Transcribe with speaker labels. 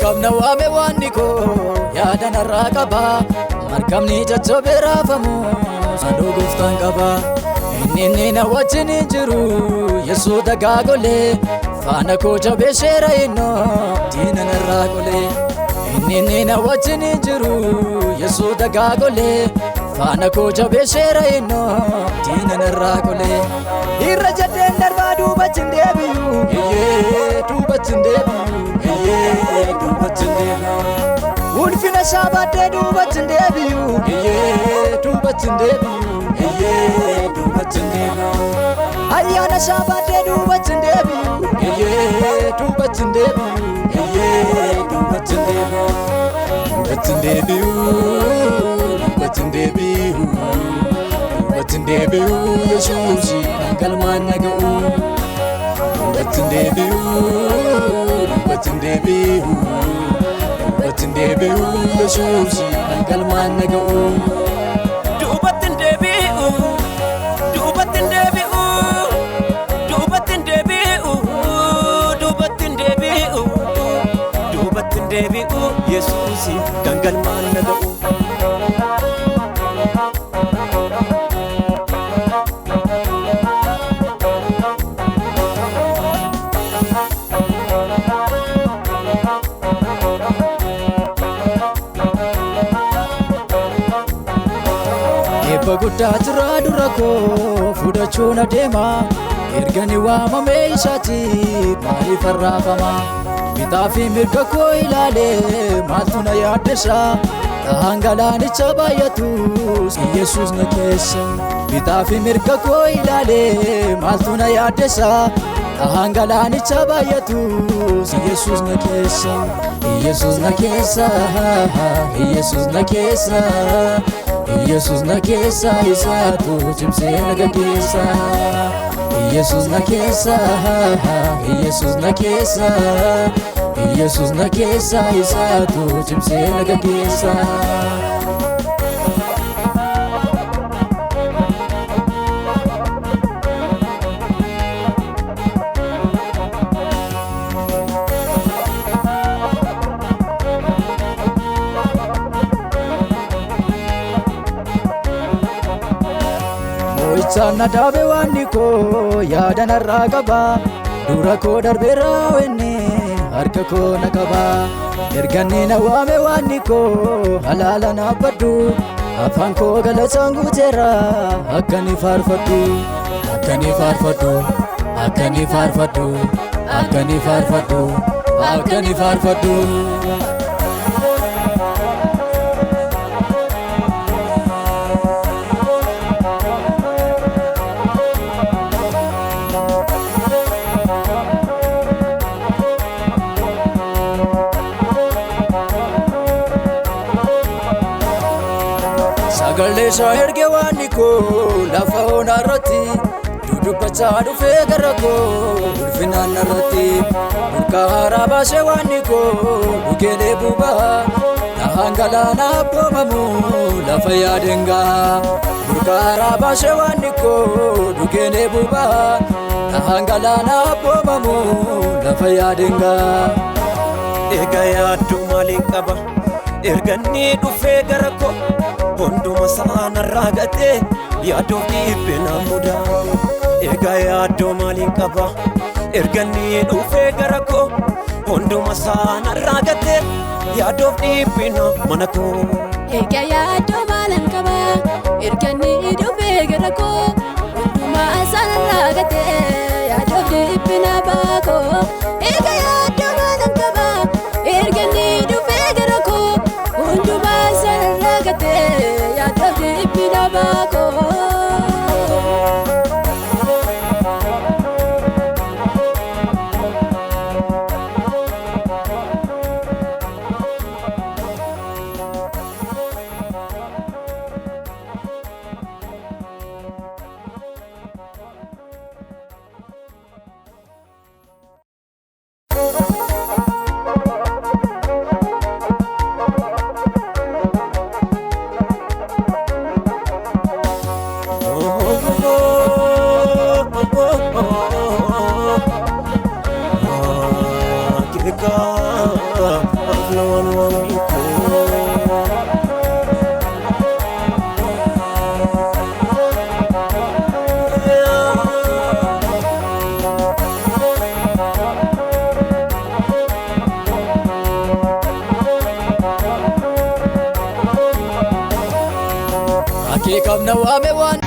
Speaker 1: Kabna waame waaniko yaadan irraa qaba markabni jajjabee raafamu saduu gooftaan qaba inni na wajjin jiru Yesuus dagaagolee faana koo jabeesseera innoo diina narraa golee inni na wajjin jiru Yesuus dagaagolee faana koo jabeesseera innoo diina narraa golee irra jedheen darbaa duubatti deebi'u duubatti deebi'u duubatti deebi'u ulfina saabadde duubatti deebi'u duubatti deebi'u duubatti deebi'u ayyaana saabadde duubatti deebi'u duubatti deebi'u duubatti deebi'u duubatti deebi'u duubatti deebi'u duubatti deebi'u Yesuus galmaan naga'u duubatti deebi'u Dubatin deebi'u Yesuus galmaan naga'u
Speaker 2: Dubatin deebi'u Dubatin deebi'u Dubatin deebi'u Dubatin deebi'u Dubatin deebi'u Yesuus galmaan naga'u
Speaker 1: Guddaa jira dura koo fudhachuun adeema ergani waamame isaati maaliif arraafama bitaa fi mirga koo ilaalee maaltu na yaaddessa dhahaan galaanicha baay'atus Yesuus na keessa bitaa fi mirga koo ilaalee maaltu na yaaddessa dhahaan galaanicha baay'atus Yesuus na keessa Yesuus na keessa Yesuus na keessa Yesuus na keessa isaatu cimsee naga keessa Yesuus na keessa Yesuus na keessa Yesuus na keessa isaatu cimsee naga keessa Sana dabe waniko yaadan irraa qaba dura koo darbeera wenne harka koo na qaba erganni na waame waniko halaala na baddu afaan koo galataan guuteera akkani faarfadhu akkani faarfadhu akkani faarfadhu akkani faarfadhu akkani faarfadhu Sagalee isaa erge waaniko lafa onarratti dudubbachaa dhufee gara koo ulfinaan narratti burqaa haaraa baasee waaniko dhugeelee bubaa dhahaan galaana abboomamu lafa yaadeen gahaa burqaa haaraa baasee waaniko dhugeelee bubaa dhahaan galaana abboomamu lafa yaadeen gahaa
Speaker 2: Egaa yaaddu maaliin qaba erganni dhufee gara koo Hunduma saanarraa gatee yaadoof dhiibbina mudaa Egaa yaaddoo maaliin qaba erganni dhufee gara koo Hunduma saanarraa gatee yaadoof dhiibbina mana koo
Speaker 3: Egaa yaaddoo maaliin qaba erganni dhufee gara koo Hunduma saanarraa gatee yaadoof dhiibbina baakoo Egaa yaaddoo maaliin qaba erganni dhufee gara koo Hunduma saanarraa gatee yaadoof dhiibbina baakoo
Speaker 1: Ake qabna waame waan